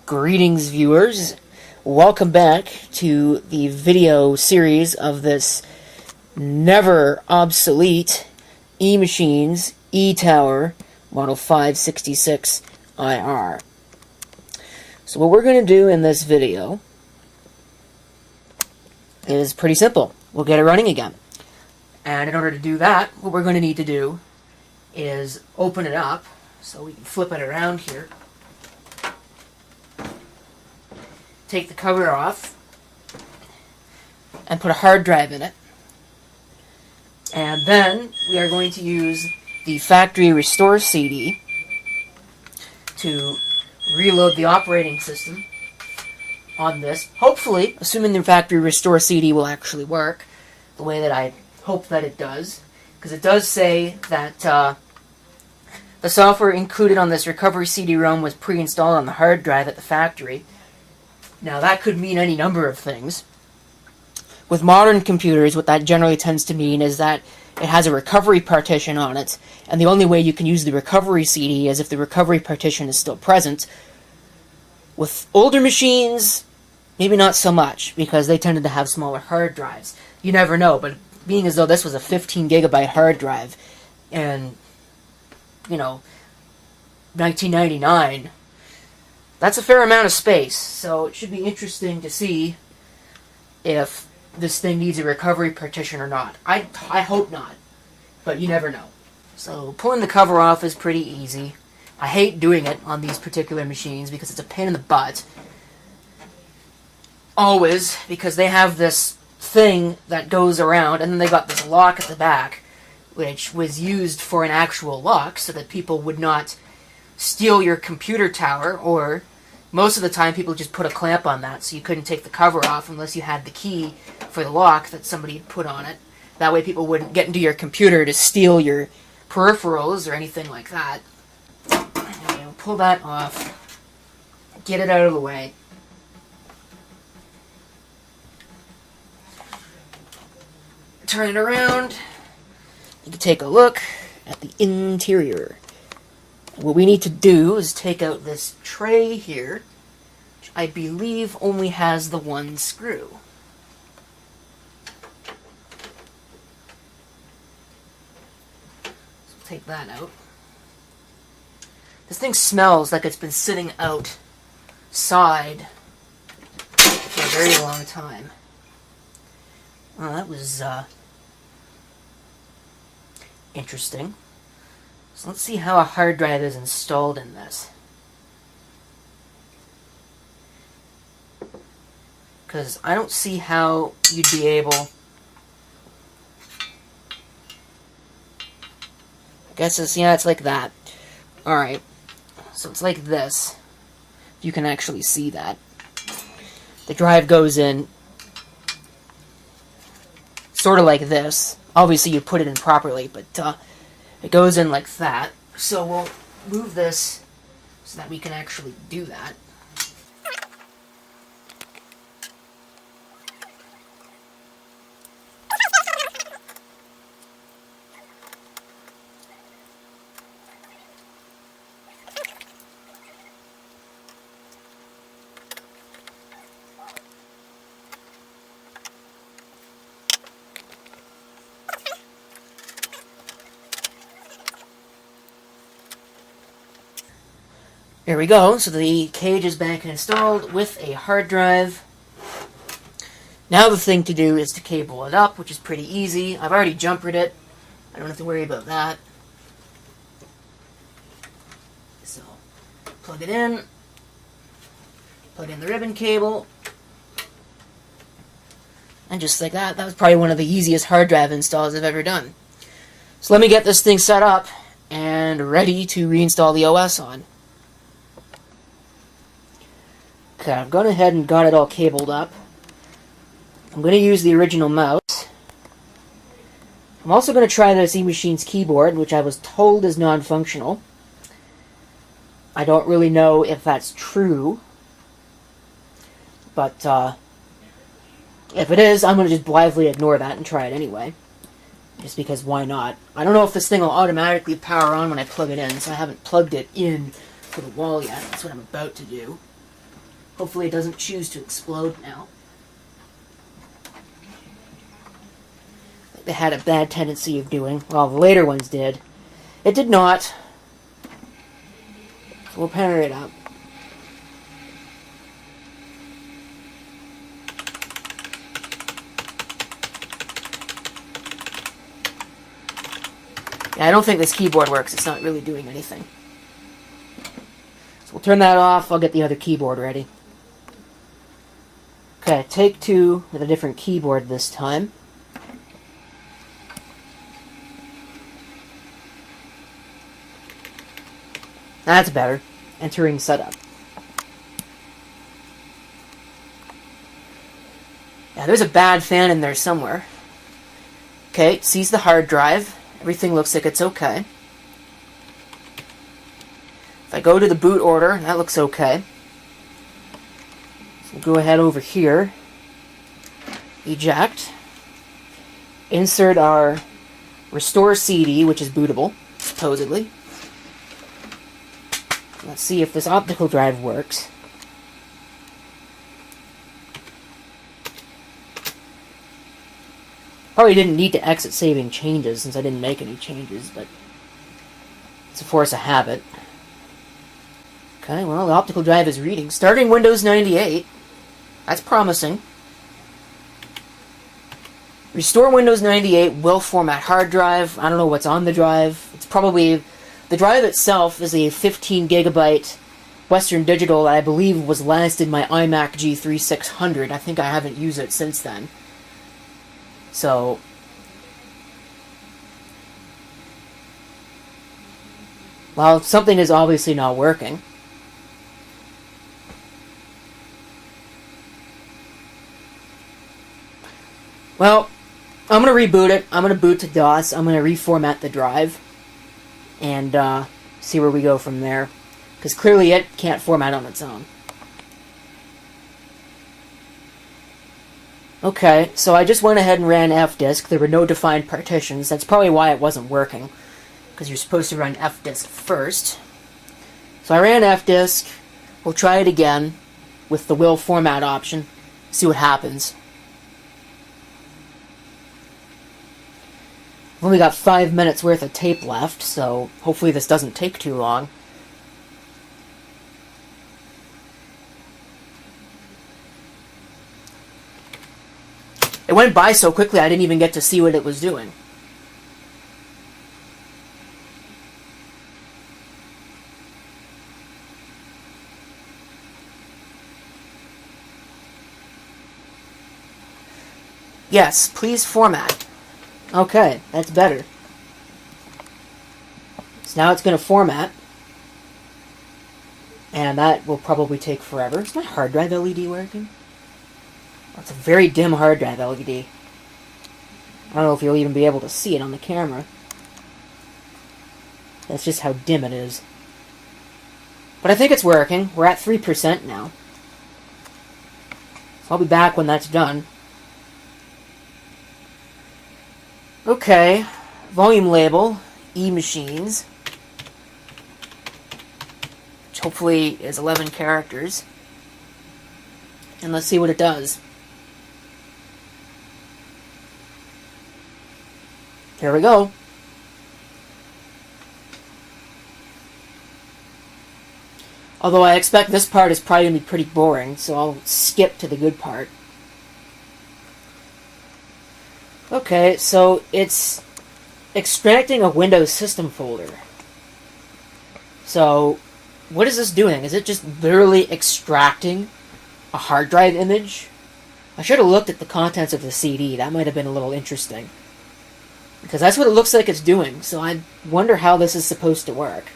Greetings, viewers. Welcome back to the video series of this never obsolete eMachines eTower Model 566 IR. So what we're going to do in this video is pretty simple. We'll get it running again. And in order to do that, what we're going to need to do is open it up. So we can flip it around here. Take the cover off and put a hard drive in it. And then we are going to use the factory restore CD to reload the operating system on this. Hopefully, assuming the factory restore CD will actually work the way that I hope that it does. Because it does say that the software included on this recovery CD-ROM was pre-installed on the hard drive at the factory. Now, that could mean any number of things. With modern computers, what that generally tends to mean is that it has a recovery partition on it, and the only way you can use the recovery CD is if the recovery partition is still present. With older machines, maybe not so much, because they tended to have smaller hard drives. You never know, but being as though this was a 15 gigabyte hard drive, and, 1999... that's a fair amount of space, so it should be interesting to see if this thing needs a recovery partition or not. I hope not, but you never know. So pulling the cover off is pretty easy. I hate doing it on these particular machines because it's a pain in the butt. Always, because they have this thing that goes around, and then they got this lock at the back, which was used for an actual lock so that people would not steal your computer tower, or most of the time people just put a clamp on that so you couldn't take the cover off unless you had the key for the lock that somebody had put on it. That way people wouldn't get into your computer to steal your peripherals or anything like that. Anyway, we'll pull that off, get it out of the way. Turn it around. You can take a look at the interior. What we need to do is take out this tray here, which I believe only has the one screw. So take that out. This thing smells like it's been sitting outside for a very long time. Well, that was interesting. So let's see how a hard drive is installed in this. Because I don't see how you'd be able... I guess it's like that. Alright. So it's like this. You can actually see that. The drive goes in sort of like this. Obviously you put it in properly, but it goes in like that. So we'll move this so that we can actually do that. There we go, so the cage is back installed with a hard drive. Now the thing to do is to cable it up, which is pretty easy. I've already jumpered it. I don't have to worry about that. So, plug it in. Plug in the ribbon cable. And just like that, that was probably one of the easiest hard drive installs I've ever done. So let me get this thing set up and ready to reinstall the OS on. Okay, I've gone ahead and got it all cabled up. I'm going to use the original mouse. I'm also going to try this eMachines keyboard, which I was told is non-functional. I don't really know if that's true. But, if it is, I'm going to just blithely ignore that and try it anyway. Just because, why not? I don't know if this thing will automatically power on when I plug it in, so I haven't plugged it in to the wall yet. That's what I'm about to do. Hopefully it doesn't choose to explode now. They had a bad tendency of doing. Well, the later ones did. It did not. So we'll power it up. Yeah, I don't think this keyboard works. It's not really doing anything. So we'll turn that off. I'll get the other keyboard ready. Okay, take two with a different keyboard this time. That's better. Entering setup. Yeah, there's a bad fan in there somewhere. Okay, it sees the hard drive. Everything looks like it's okay. If I go to the boot order, that looks okay. So we'll go ahead over here. Eject. Insert our restore CD, which is bootable, supposedly. Let's see if this optical drive works. Probably didn't need to exit saving changes since I didn't make any changes, but it's a force of habit. Okay, well, the optical drive is reading. Starting Windows 98. That's promising. Restore Windows 98 will format hard drive. I don't know what's on the drive. It's probably... The drive itself is a 15 gigabyte Western Digital that I believe was last in my iMac G3600. I think I haven't used it since then. So... Well, something is obviously not working. Well, I'm going to reboot it. I'm going to boot to DOS. I'm going to reformat the drive. And see where we go from there. Because clearly it can't format on its own. Okay, so I just went ahead and ran fdisk. There were no defined partitions. That's probably why it wasn't working. Because you're supposed to run fdisk first. So I ran fdisk. We'll try it again with the will format option. See what happens. I've only got 5 minutes worth of tape left, so hopefully this doesn't take too long. It went by so quickly I didn't even get to see what it was doing. Yes, please format. Okay, that's better. So now it's going to format. And that will probably take forever. Is my hard drive LED working? Oh, it's a very dim hard drive LED. I don't know if you'll even be able to see it on the camera. That's just how dim it is. But I think it's working. We're at 3% now. So I'll be back when that's done. Okay, volume label, eMachines, which hopefully is 11 characters. And let's see what it does. Here we go. Although I expect this part is probably going to be pretty boring, so I'll skip to the good part. Okay, so it's extracting a Windows system folder. So, what is this doing? Is it just literally extracting a hard drive image? I should have looked at the contents of the CD. That might have been a little interesting. Because that's what it looks like it's doing, so I wonder how this is supposed to work.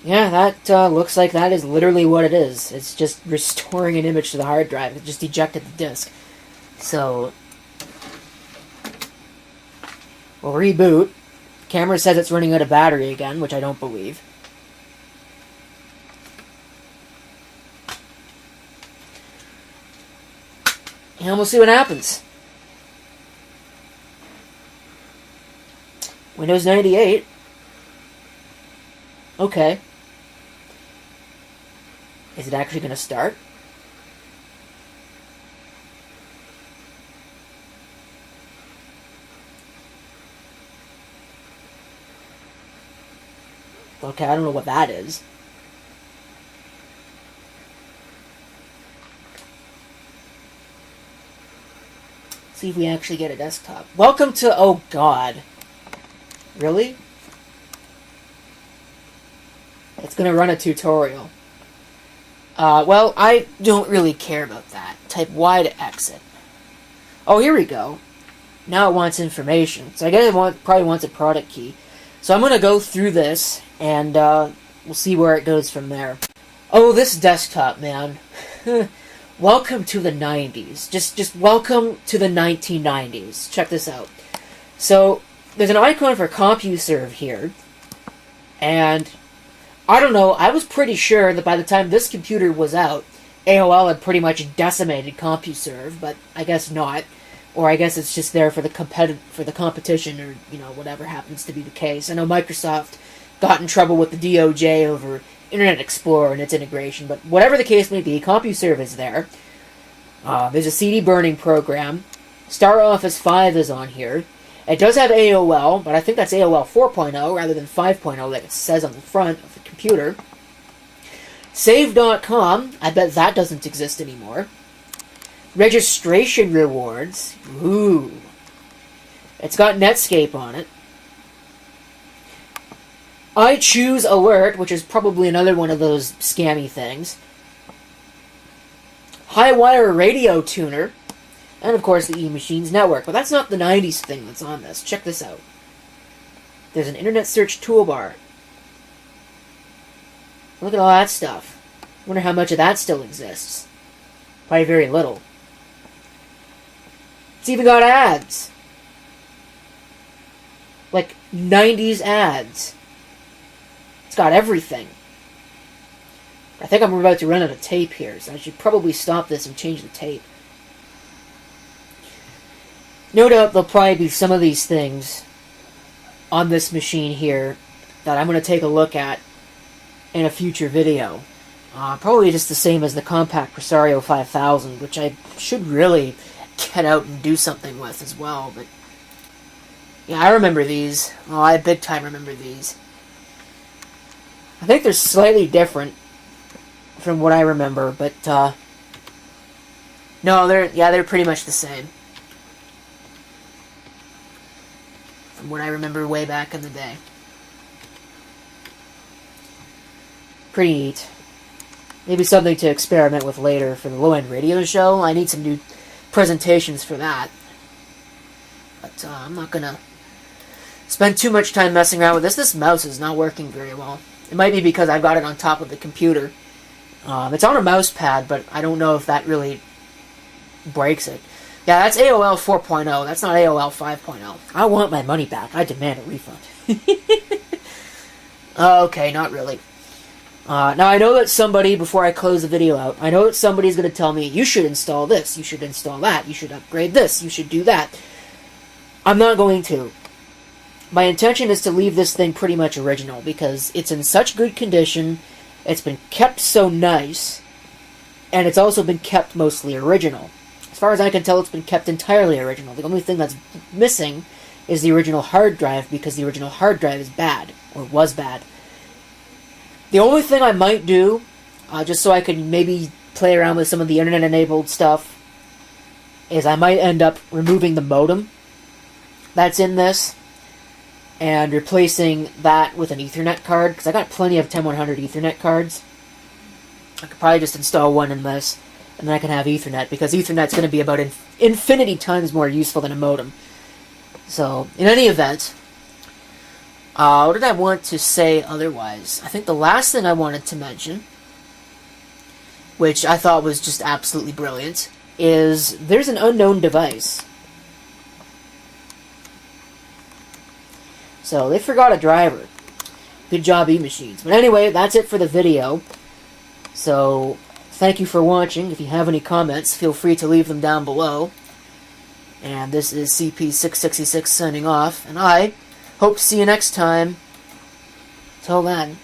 Yeah, that looks like that is literally what it is. It's just restoring an image to the hard drive. It just ejected the disk. So, we'll reboot. Camera says it's running out of battery again, which I don't believe. And we'll see what happens. Windows 98. Okay. Is it actually going to start? Okay, I don't know what that is. See if we actually get a desktop. Welcome to... Oh, God. Really? It's going to run a tutorial. Well, I don't really care about that. Type Y to exit. Oh, here we go. Now it wants information. So I guess it probably wants a product key. So I'm going to go through this, and we'll see where it goes from there. Oh, this desktop, man. Welcome to the 90s. Just welcome to the 1990s. Check this out. So, there's an icon for CompuServe here. And, I don't know, I was pretty sure that by the time this computer was out, AOL had pretty much decimated CompuServe, but I guess not. Or I guess it's just there for the competition, or, you know, whatever happens to be the case. I know Microsoft got in trouble with the DOJ over Internet Explorer and its integration, but whatever the case may be, CompuServe is there. There's a CD burning program. Star Office 5 is on here. It does have AOL, but I think that's AOL 4.0 rather than 5.0 like it says on the front of the computer. Save.com, I bet that doesn't exist anymore. Registration rewards. Ooh. It's got Netscape on it. I choose alert, which is probably another one of those scammy things. Highwire radio tuner. And of course the eMachines network. But that's not the 90s thing that's on this. Check this out. There's an internet search toolbar. Look at all that stuff. Wonder how much of that still exists. Probably very little. It's even got ads. Like 90s ads. It's got everything. I think I'm about to run out of tape here, so I should probably stop this and change the tape. No doubt there'll probably be some of these things on this machine here that I'm going to take a look at in a future video. Probably just the same as the Compact Presario 5000, which I should really get out and do something with as well. But yeah, I remember these. Oh, I big time remember these. I think they're slightly different from what I remember, but no, they're pretty much the same from what I remember way back in the day. Pretty neat. Maybe something to experiment with later for the low-end radio show. I need some new presentations for that. But I'm not going to spend too much time messing around with this. This mouse is not working very well. It might be because I've got it on top of the computer. It's on a mouse pad, but I don't know if that really breaks it. Yeah, that's AOL 4.0. That's not AOL 5.0. I want my money back. I demand a refund. Okay, not really. Now, I know that somebody, before I close the video out, I know that somebody's going to tell me, you should install this, you should install that, you should upgrade this, you should do that. I'm not going to. My intention is to leave this thing pretty much original, because it's in such good condition, it's been kept so nice, and it's also been kept mostly original. As far as I can tell, it's been kept entirely original. The only thing that's missing is the original hard drive, because the original hard drive is bad, or was bad. The only thing I might do, just so I can maybe play around with some of the internet-enabled stuff, is I might end up removing the modem that's in this, and replacing that with an Ethernet card, because I got plenty of 10100 Ethernet cards. I could probably just install one in this, and then I can have Ethernet, because Ethernet's going to be about infinity times more useful than a modem. So, in any event, what did I want to say otherwise? I think the last thing I wanted to mention, which I thought was just absolutely brilliant, is there's an unknown device. So, they forgot a driver. Good job, eMachines. But anyway, that's it for the video. So, thank you for watching. If you have any comments, feel free to leave them down below. And this is CP666 signing off, and I hope to see you next time. Till then.